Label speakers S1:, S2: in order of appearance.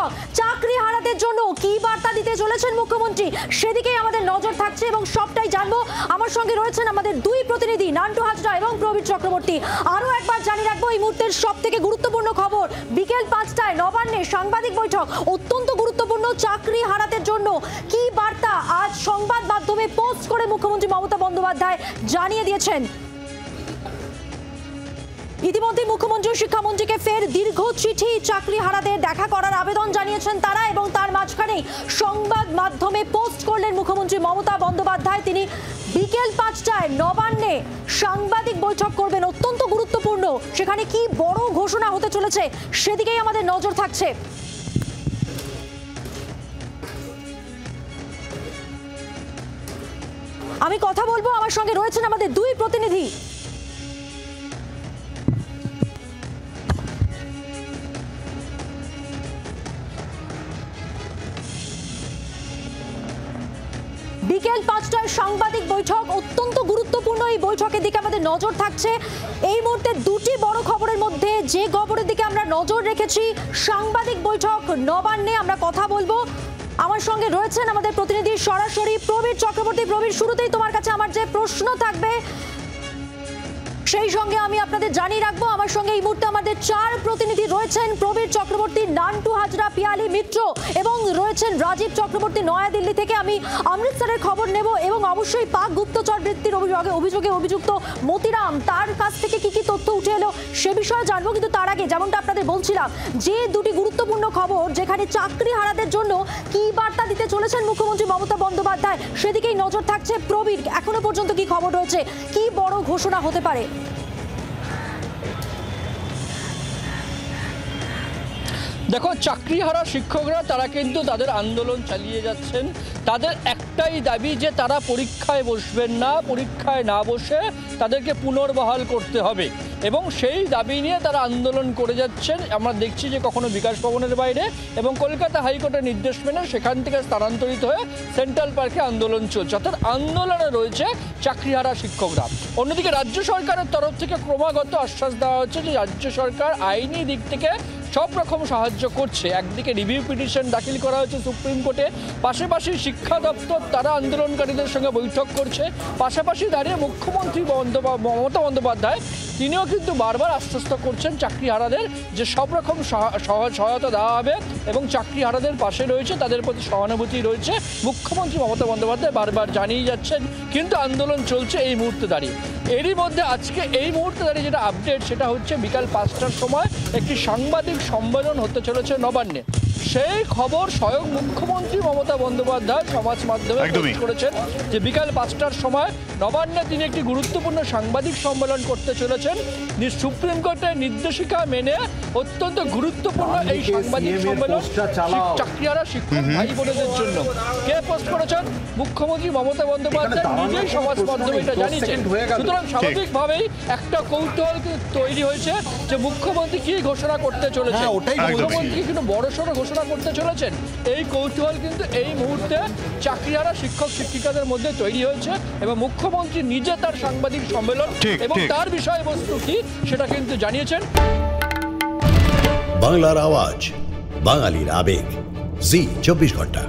S1: শিক্ষক চাকরি হারাদের জন্য কি বার্তা দিতে চলেছেন মুখ্যমন্ত্রী, সেদিকেই আমাদের নজর থাকছে এবং সবটাই জানবো। আমার সঙ্গে রয়েছেন আমাদের দুই প্রতিনিধি নান্টু হাজরা এবং প্রবীর চক্রবর্তী। আরো একবার জানিয়ে রাখবো এই মুহূর্তের সব থেকে গুরুত্বপূর্ণ খবর, বিকেল 5টায় নবান্নে সাংবাদিক বৈঠক, অত্যন্ত গুরুত্বপূর্ণ। চাকরি হারাদের জন্য কি বার্তা আজ সংবাদ মাধ্যমে পোস্ট করে মুখ্যমন্ত্রী মমতা বন্দ্যোপাধ্যায় জানিয়ে দিয়েছেন। ইতিমধ্যে মুখ্যমন্ত্রী শিক্ষামন্ত্রীকে ফের দীর্ঘ চিঠি চাকরি হারাদের দেখা করার আবেদন জানিয়েছেন তারা, এবং তার মাঝখানে সংবাদ মাধ্যমে পোস্ট করলেন মুখ্যমন্ত্রী মমতা বন্দ্যোপাধ্যায়। তিনি বিকেল 5টায় নবান্নে সাংবাদিক বৈঠক করবেন, অত্যন্ত গুরুত্বপূর্ণ। সেখানে কি বড় ঘোষণা হতে চলেছে সেদিকেই আমাদের নজর থাকছে। আমি কথা বলবো, আমার সঙ্গে রয়েছেন আমাদের দুই প্রতিনিধি। বিকেল 5টায় সাংবাদিক বৈঠক, অত্যন্ত গুরুত্বপূর্ণ এই বৈঠকের দিকে আমাদের নজর থাকছে। এই মুহূর্তে দুটি বড় খবরের মধ্যে যে খবরের দিকে আমরা নজর রেখেছি, সাংবাদিক বৈঠক নবান্নে, আমরা কথা বলবো। আমার সঙ্গে রয়েছেন আমাদের প্রতিনিধি সরাসরি প্রবীর চক্রবর্তী। প্রবীর, শুরুতেই তোমার কাছে আমার যে প্রশ্ন থাকবে সেই সঙ্গে আমি আপনাদের জানিয়ে রাখবো, আমার সঙ্গে এই মুহূর্তে আমাদের চার প্রতিনিধি রয়েছেন। প্রবীর চক্রবর্তী, নান্টু হাজরা, পিয়ালি মিত্র এবং রয়েছেন রাজীব চক্রবর্তী নয়াদিল্লি থেকে। আমি অমৃতসরের খবর নেব এবং অবশ্যই পাক গুপ্তচর বৃত্তির অভিযোগে অভিযুক্ত মতিরাম, তার কাছ থেকে কি কি তথ্য উঠে এলো সে বিষয়ে জানবো। কিন্তু তার আগে যেমনটা আপনাদের বলছিলাম, যে দুটি গুরুত্বপূর্ণ খবর, যেখানে চাকরি হারাদের জন্য কি বার্তা দিতে চলেছেন মুখ্যমন্ত্রী মমতা বন্দ্যোপাধ্যায়, সেদিকেই নজর থাকছে। প্রবীর, এখনো পর্যন্ত কি খবর রয়েছে, কি বড় ঘোষণা হতে পারে?
S2: দেখো, চাকরিহারা শিক্ষকরা তারা কিন্তু তাদের আন্দোলন চালিয়ে যাচ্ছেন। তাদের একটাই দাবি যে তারা পরীক্ষায় বসবেন না, পরীক্ষায় না বসে তাদেরকে পুনর্বহাল করতে হবে, এবং সেই দাবি নিয়ে তারা আন্দোলন করে যাচ্ছেন। আমরা দেখছি যে কখনো বিকাশ ভবনের বাইরে, এবং কলকাতা হাইকোর্টের নির্দেশ মেনে সেখান থেকে স্থানান্তরিত হয়ে সেন্ট্রাল পার্কে আন্দোলন চলছে। অর্থাৎ আন্দোলনে রয়েছে চাকরিহারা শিক্ষকরা। অন্যদিকে রাজ্য সরকারের তরফ থেকে ক্রমাগত আশ্বাস দেওয়া হচ্ছে যে রাজ্য সরকার আইনি দিক থেকে সব রকম সাহায্য করছে। একদিকে রিভিউ পিটিশন দাখিল করা হয়েছে সুপ্রিম কোর্টে, পাশাপাশি শিক্ষা দপ্তর তারা আন্দোলনকারীদের সঙ্গে বৈঠক করছে। পাশাপাশি দাঁড়িয়ে মুখ্যমন্ত্রী মমতা বন্দ্যোপাধ্যায় তিনিও কিন্তু বারবার আশ্বস্ত করছেন চাকরিহারাদের যে সব রকম সহায়তা দেওয়া হবে, এবং চাকরিহারাদের পাশে রয়েছে, তাদের প্রতি সহানুভূতি রয়েছে। মুখ্যমন্ত্রী মমতা বন্দ্যোপাধ্যায় বারবার জানিয়ে যাচ্ছেন, কিন্তু আন্দোলন চলছে এই মুহূর্তে দাঁড়িয়ে। এরই মধ্যে আজকে এই মুহূর্তে দাঁড়িয়ে যেটা আপডেট, সেটা হচ্ছে বিকাল 5টার সময় একটি সাংবাদিক সম্মেলন হতে চলেছে নবান্নে। সেই খবর স্বয়ং মুখ্যমন্ত্রী মমতা বন্দ্যোপাধ্যায় সমাজ মাধ্যমে পোস্ট করেছেন যে বিকাল 5টার সময় নবান্নে তিনি একটি গুরুত্বপূর্ণ সাংবাদিক সম্মেলন করতে চলেছেন। সুপ্রিম কোর্টের নির্দেশিকা মেনে অত্যন্ত গুরুত্বপূর্ণ এই সাংবাদিক সম্মেলন চাকরিহারা শিক্ষক ভাই বোনেদের জন্য। কে পোস্ট করেছেন? মুখ্যমন্ত্রী মমতা বন্দ্যোপাধ্যায় নিজেই সমাজ মাধ্যমে এটা জানিয়েছেন। সুতরাং স্বাভাবিকভাবেই একটা কৌতূহল তৈরি হয়েছে যে মুখ্যমন্ত্রী কি ঘোষণা করতে চলেছেন, মুখ্যমন্ত্রী কিন্তু বড়সড় ঘোষণা করতে চলেছেন। এই কৌতূহল কিন্তু এই মুহূর্তে চাকরিহারা শিক্ষক শিক্ষিকাদের মধ্যে তৈরি হয়েছে, এবং মুখ্যমন্ত্রী নিজে তার সাংবাদিক সম্মেলন এবং তার বিষয়বস্তু কি সেটা কিন্তু জানিয়েছেন।
S3: বাংলার আওয়াজ, বাঙালির আবেগ, জি 24 ঘন্টা।